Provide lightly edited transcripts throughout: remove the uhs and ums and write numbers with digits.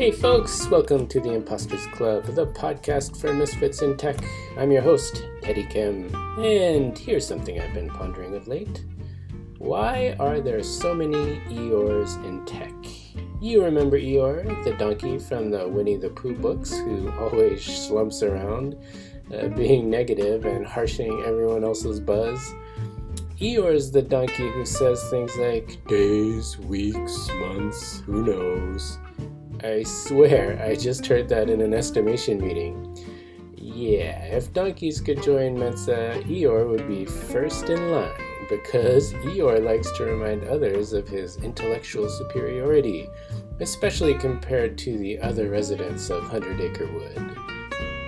Hey folks, welcome to the Imposters Club, the podcast for misfits in tech. I'm your host, Teddy Kim, and here's something I've been pondering of late. Why are there so many Eeyores in tech? You remember Eeyore, the donkey from the Winnie the Pooh books who always slumps around, being negative and harshing everyone else's buzz? Eeyore's the donkey who says things like, days, weeks, months, who knows? I swear, I just heard that in an estimation meeting. Yeah, if donkeys could join Mensa, Eeyore would be first in line, because Eeyore likes to remind others of his intellectual superiority, especially compared to the other residents of 100 Acre Wood.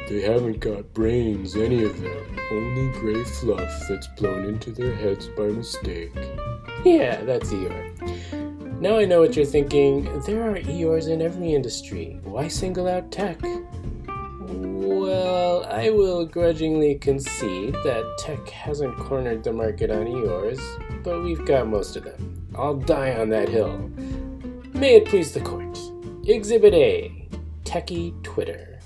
They haven't got brains, any of them. Only gray fluff that's blown into their heads by mistake. Yeah, that's Eeyore. Now I know what you're thinking. There are Eeyores in every industry. Why single out tech? Well, I will grudgingly concede that tech hasn't cornered the market on Eeyores, but we've got most of them. I'll die on that hill. May it please the court. Exhibit A, Techie Twitter.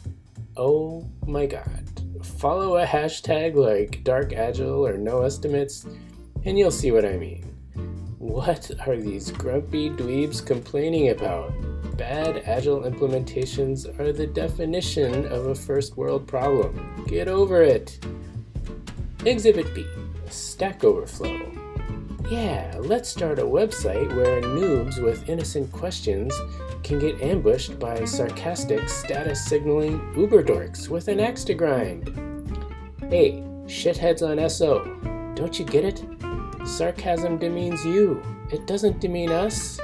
Oh my god. Follow a hashtag like Dark Agile or No Estimates, and you'll see what I mean. What are these grumpy dweebs complaining about? Bad Agile implementations are the definition of a first world problem. Get over it. Exhibit B, Stack Overflow. Yeah, let's start a website where noobs with innocent questions can get ambushed by sarcastic status signaling uber dorks with an axe to grind. Hey, shitheads on SO, don't you get it? Sarcasm demeans you. It doesn't demean us.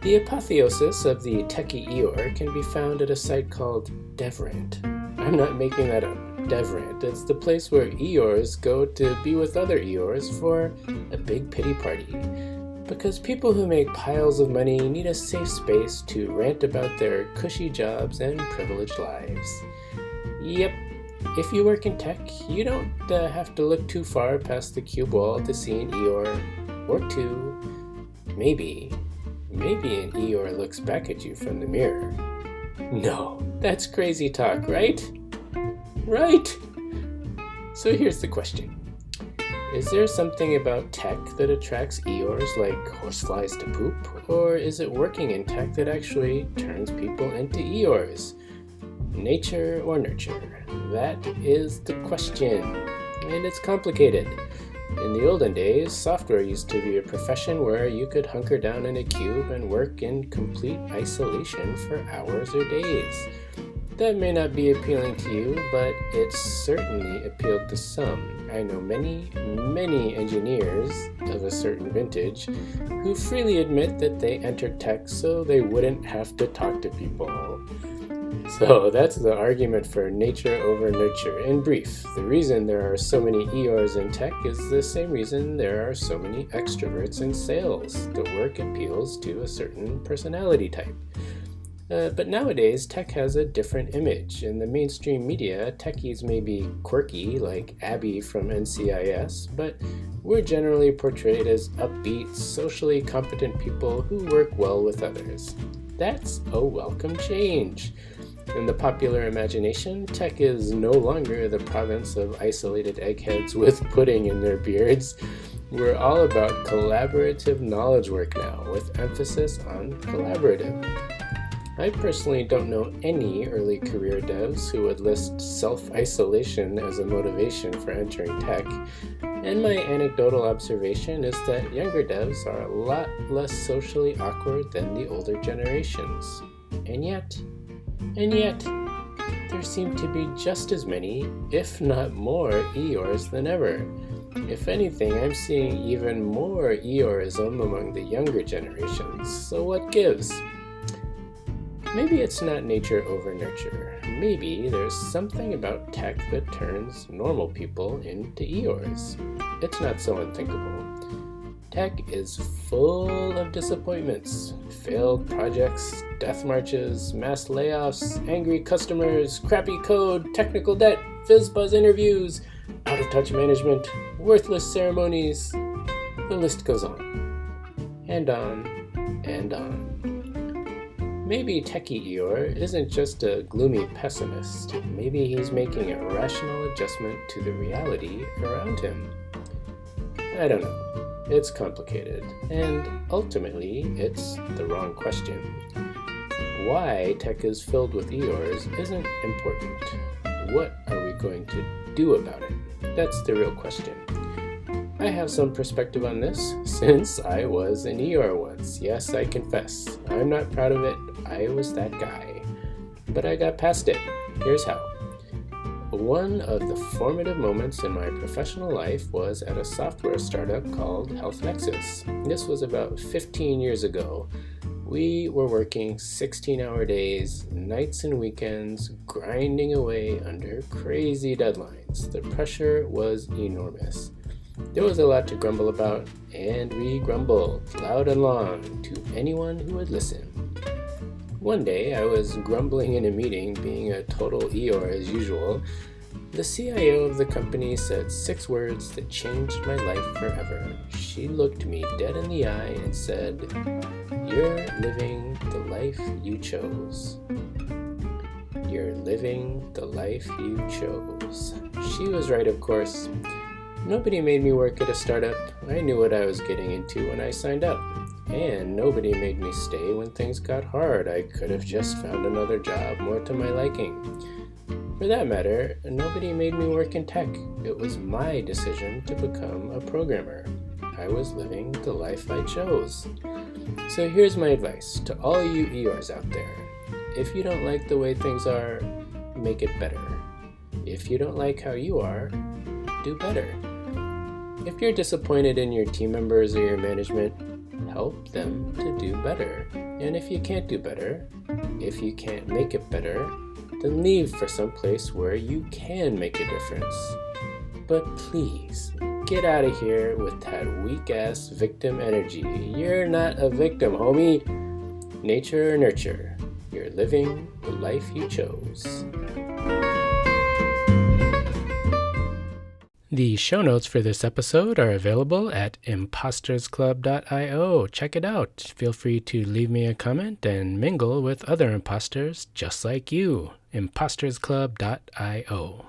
The apotheosis of the techie Eeyore can be found at a site called Devrant. I'm not making that up. Devrant. It's the place where Eeyores go to be with other Eeyores for a big pity party. Because people who make piles of money need a safe space to rant about their cushy jobs and privileged lives. Yep. If you work in tech, you don't have to look too far past the cube wall to see an Eeyore, or two. Maybe an Eeyore looks back at you from the mirror. No, that's crazy talk, right? Right! So here's the question. Is there something about tech that attracts Eeyores like horseflies to poop, or is it working in tech that actually turns people into Eeyores? Nature or nurture? That is the question, and it's complicated. In the olden days, software used to be a profession where you could hunker down in a cube and work in complete isolation for hours or days. That may not be appealing to you, but it certainly appealed to some. I know many engineers of a certain vintage who freely admit that they entered tech so they wouldn't have to talk to people. So that's the argument for nature over nurture. In brief, the reason there are so many Eeyores in tech is the same reason there are so many extroverts in sales. The work appeals to a certain personality type. But nowadays, tech has a different image. In the mainstream media, techies may be quirky, like Abby from NCIS, but we're generally portrayed as upbeat, socially competent people who work well with others. That's a welcome change. In the popular imagination, tech is no longer the province of isolated eggheads with pudding in their beards. We're all about collaborative knowledge work now, with emphasis on collaborative. I personally don't know any early career devs who would list self-isolation as a motivation for entering tech, and my anecdotal observation is that younger devs are a lot less socially awkward than the older generations. And yet, there seem to be just as many, if not more, Eeyores than ever. If anything, I'm seeing even more Eeyoreism among the younger generations, so what gives? Maybe it's not nature over nurture. Maybe there's something about tech that turns normal people into Eeyores. It's not so unthinkable. Tech is full of disappointments, failed projects, death marches, mass layoffs, angry customers, crappy code, technical debt, fizz-buzz interviews, out-of-touch management, worthless ceremonies. The list goes on. And on, and on. Maybe Techie Eeyore isn't just a gloomy pessimist. Maybe he's making a rational adjustment to the reality around him. I don't know. It's complicated, and ultimately, it's the wrong question. Why tech is filled with Eeyores isn't important. What are we going to do about it? That's the real question. I have some perspective on this, since I was an Eeyore once. Yes, I confess. I'm not proud of it. I was that guy. But I got past it. Here's how. One of the formative moments in my professional life was at a software startup called Health Nexus. This was about 15 years ago. We were working 16-hour days, nights and weekends, grinding away under crazy deadlines. The pressure was enormous. There was a lot to grumble about, and we grumbled loud and long to anyone who would listen. One day, I was grumbling in a meeting, being a total Eeyore as usual. The CIO of the company said 6 words that changed my life forever. She looked me dead in the eye and said, "You're living the life you chose." You're living the life you chose. She was right, of course. Nobody made me work at a startup. I knew what I was getting into when I signed up. And nobody made me stay when things got hard. I could have just found another job more to my liking. For that matter, nobody made me work in tech. It was my decision to become a programmer. I was living the life I chose. So here's my advice to all you Eeyores out there. If you don't like the way things are, make it better. If you don't like how you are, do better. If you're disappointed in your team members or your management, help them to do better. And if you can't do better, if you can't make it better, then leave for some place where you can make a difference. But please, get out of here with that weak-ass victim energy. You're not a victim, homie. Nature or nurture, you're living the life you chose. The show notes for this episode are available at impostersclub.io. Check it out. Feel free to leave me a comment and mingle with other imposters just like you. impostersclub.io.